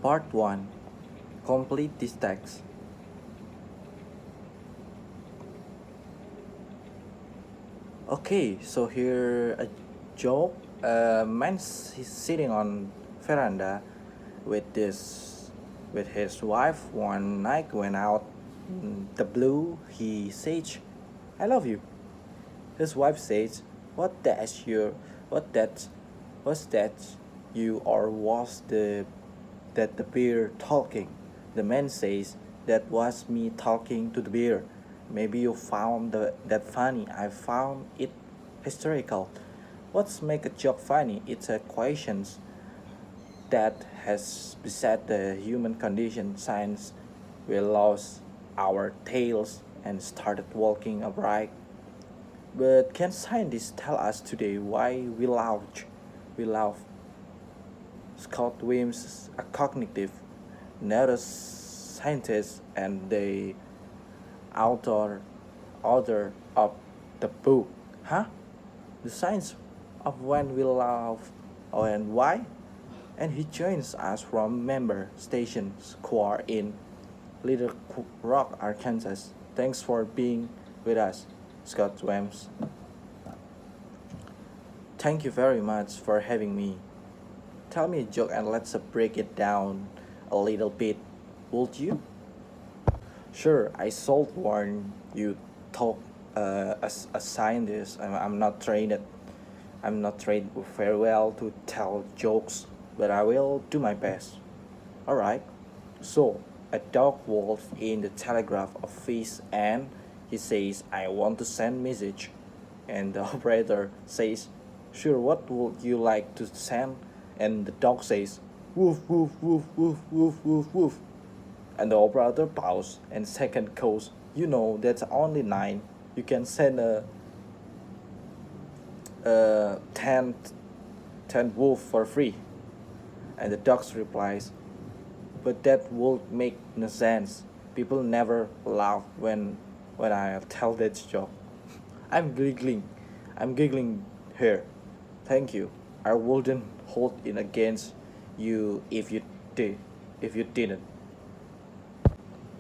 Part 1. Complete this text. Okay, so here a joke. A man is sitting on veranda with this with his wife one night when out the blue he says, "I love you." His wife says, what that was that you or was the beer talking?" The man says, "That was me talking to the beer. Maybe you found that funny. I found it hysterical." What's make a joke funny? It's a question that has beset the human condition since we lost our tails and started walking upright. But can scientists tell us today why we laugh? Scott Williams, a cognitive neuroscientist and the author author of the book, huh? The science of when we laugh and why? And he joins us from Member Station Square in Little Rock, Arkansas. Thanks for being with us, Scott Williams. Thank you very much for having me. Tell me a joke and let's break it down a little bit, would you? Sure, I sold warn you talk as a scientist. I'm not trained. I'm not trained very well to tell jokes, but I will do my best. Alright. So a dog walks in the telegraph office and he says, "I want to send message." And the operator says, "Sure, what would you like to send?" And the dog says, "Woof, woof, woof, woof, woof, woof, woof." And the operator pauses and second goes, "You know, that's only nine. You can send a 10 wolf for free." And the dog replies, "But that would make no sense. People never laugh when I tell that joke." I'm giggling. I'm giggling here. Thank you. I wouldn't hold it against you did if you didn't.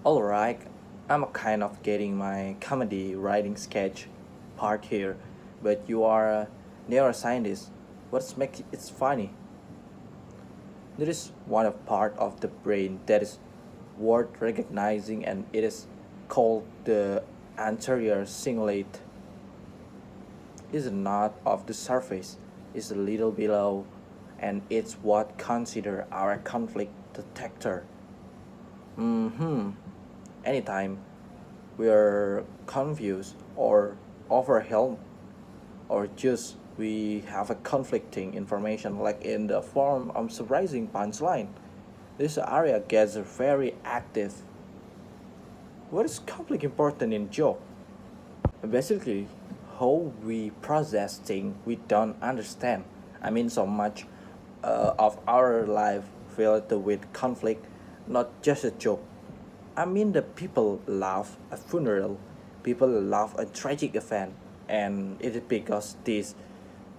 Alright, I'm kind of getting my comedy writing sketch part here, but you are a neuroscientist. What's make it funny? There is one of part of the brain that is worth recognizing, and it is called the anterior cingulate. It's not of the surface, it's a little below, and it's what consider our conflict detector. Mm-hmm. Anytime we are confused or overwhelmed or just we have a conflicting information like in the form of surprising punchline, this area gets very active. What is conflict important in joke? Basically, how we process things we don't understand. I mean, so much of our life filled with conflict, not just a joke. I mean, the people laugh at funeral, people laugh at tragic event, and it is because these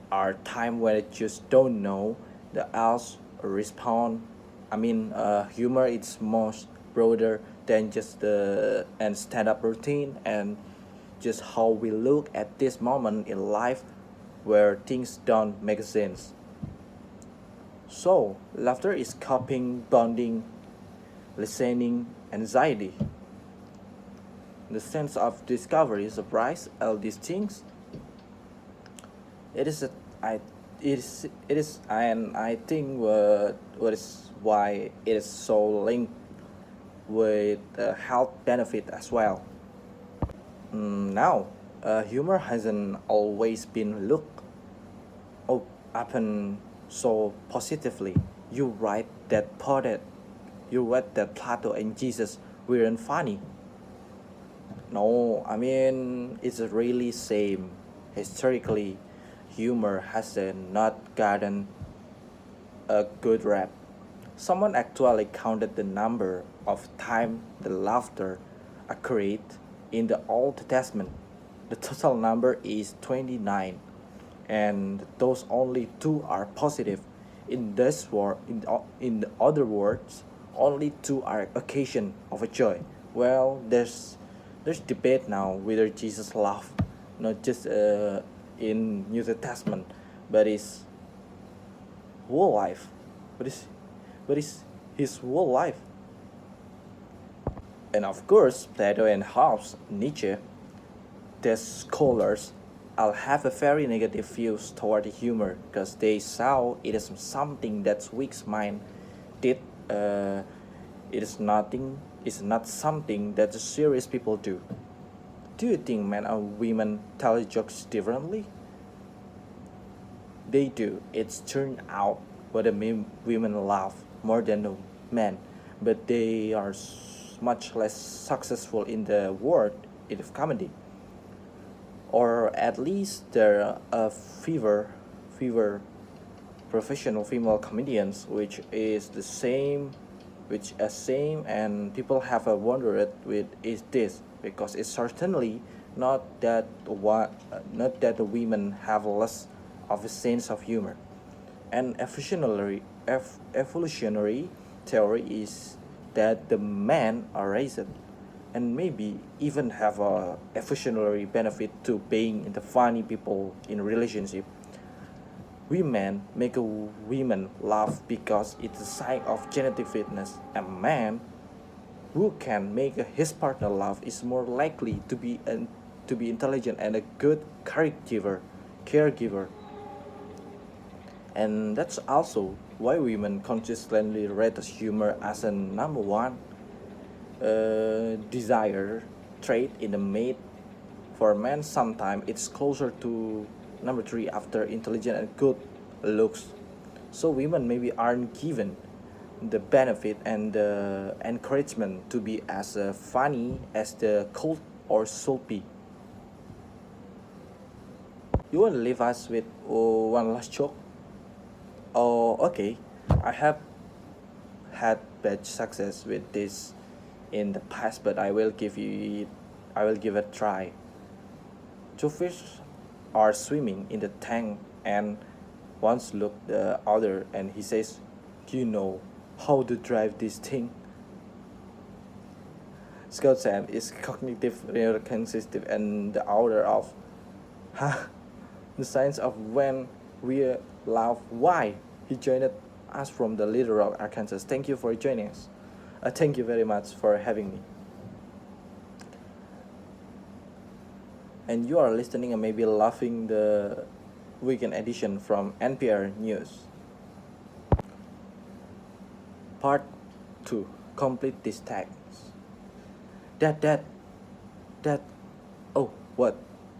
are time when I just don't know the else respond. I mean, humor is most broader than just the and stand-up routine and just how we look at this moment in life where things don't make sense. So, laughter is coping, bonding, listening, anxiety. The sense of discovery, surprise, all these things. It is a, I, it is, and I think what is why it is so linked with health benefit as well. Now, humor hasn't always been looked upon so positively. You write that poet, you read that Plato and Jesus weren't funny. No, I mean it's really same. Historically, humor has not gotten a good rap. Someone actually counted the number of times the laughter occurred in the Old Testament. The total number is 29, and those only two are positive. In this word, in other words, only to our occasion of a joy. Well, there's debate now whether Jesus loved not just in New Testament, but his whole life. But is his whole life. And of course, Plato and Hobbes, Nietzsche, the scholars all have a very negative views toward humor because they saw it as something that weak mind did. It is nothing. It's not something that the serious people do. Do you think men or women tell jokes differently? They do. It's turned out what the women laugh more than the men, but they are much less successful in the world of comedy, or at least there are fewer professional female comedians, which is the same, which is same, and people have a wondered with is this because it's certainly not that the women have less of a sense of humor. An evolutionary theory is that the men are raised and maybe even have a evolutionary benefit to being the funny people in relationship. Women make a women laugh because it's a sign of genetic fitness. A man who can make his partner laugh is more likely to be intelligent and a good caregiver. And that's also why women consistently rate humor as a number one desire trait in the mate. For men, sometimes it's closer to number three after intelligent and good looks. So women maybe aren't given the benefit and the encouragement to be as funny as the cold or soapy. You want to leave us with one last joke? Oh, okay. I have had bad success with this in the past, but I will give it a try. Two fish are swimming in the tank, and once look the other, and he says, "Do you know how to drive this thing?" Scott Sam is cognitive neurocognitive and the author of Huh? The Science of When We Laugh. Why? He joined us from the Little Rock, Arkansas. Thank you for joining us. Thank you very much for having me. And you are listening and maybe laughing the weekend edition from NPR News. Part 2. Complete this text. That, that, that. Oh, what?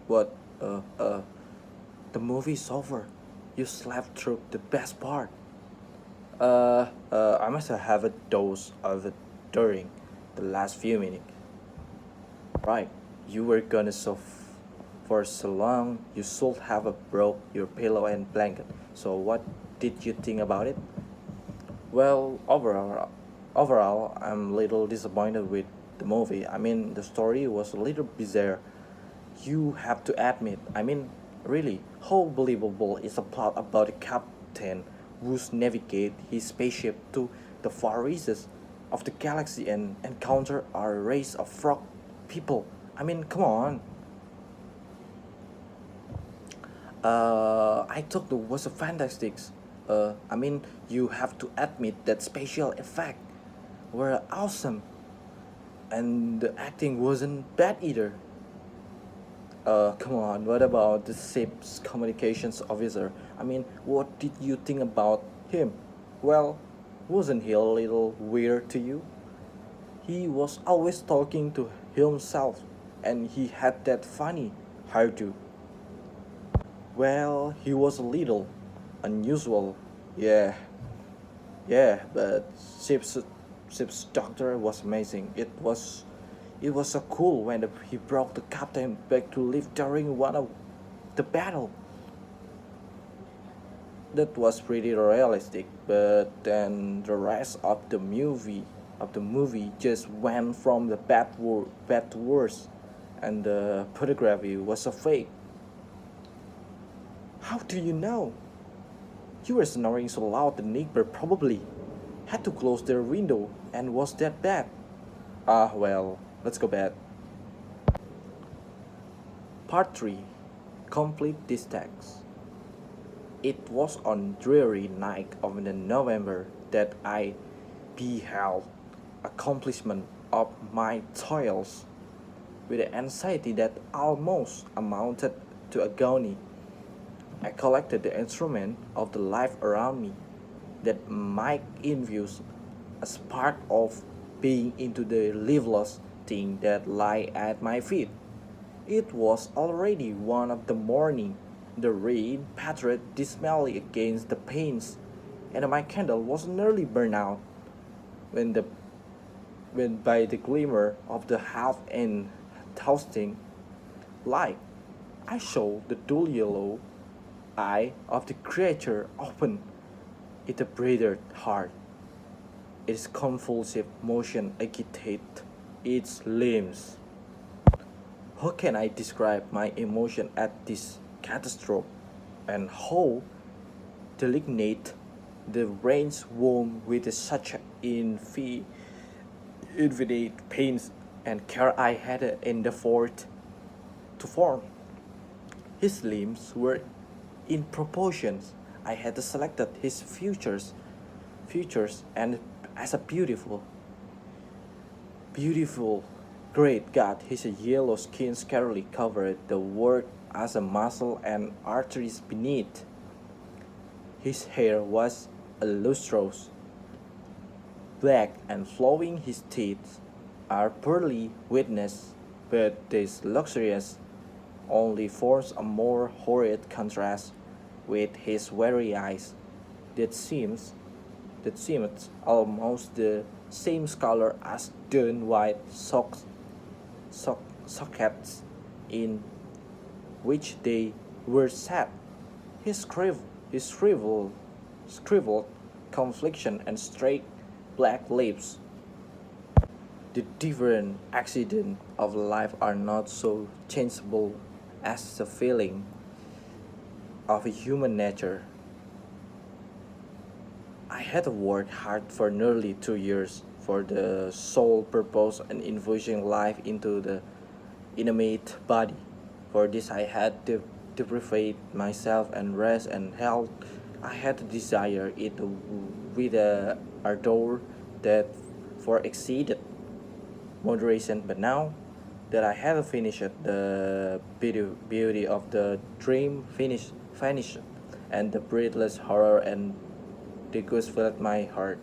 What? The movie's over. You slept through the best part. I must have a dose of it during the last few minutes. Right, you were gonna for so long, you should have a broke your pillow and blanket. So what did you think about it? Well, overall, I'm a little disappointed with the movie. I mean, the story was a little bizarre. You have to admit. I mean, really, how believable is a plot about a captain who's navigate his spaceship to the far reaches of the galaxy and encounter a race of frog people? I mean, come on. I thought it was a fantastic. I mean, you have to admit that special effects were awesome, and the acting wasn't bad either. Come on, what about the ship's communications officer? I mean, what did you think about him? Well, wasn't he a little weird to you? He was always talking to himself, and he had that funny hairdo. Well, he was a little unusual. Yeah, yeah, but ship's doctor was amazing. It was so cool when he brought the captain back to life during one of the battle. That was pretty realistic, but then the rest of the movie just went from the bad to worse, and the photography was so fake. How do you know? You were snoring so loud the neighbor probably had to close their window and was that bad? Ah, well, let's go back. Part 3. Complete this text. It was on dreary night of the November that I beheld accomplishment of my toils with an anxiety that almost amounted to agony. I collected the instrument of the life around me that might infuse a spark of being into the liveless thing that lay at my feet. It was already 1 of the morning. The rain pattered dismally against the panes, and my candle was nearly burned out when the when by the glimmer of the half and toasting light I saw the dull yellow eye of the creature open. It breathed hard. Its convulsive motion agitated its limbs. How can I describe my emotion at this catastrophe, and how delineate the rain's womb with such infinite pains and care I had endeavored to form? His limbs were in proportions. I had selected his features, and as a beautiful, great God, his yellow skin scarcely covered the work as a muscle and arteries beneath. His hair was a lustrous black and flowing. His teeth are pearly whiteness, but this luxurious only forms a more horrid contrast with his very eyes that seems that seemed almost the same color as dun white sockets in which they were set. His scribbled confliction and straight black lips. The different accidents of life are not so changeable as the feeling of human nature. I had worked hard for nearly 2 years for the sole purpose of infusing life into the inanimate body. For this I had to deprivate myself and rest and health. I had to desire it with a ardor that for exceeded moderation. But now that I had finished, the beauty of the dream vanished, and the breathless horror and disgust filled my heart.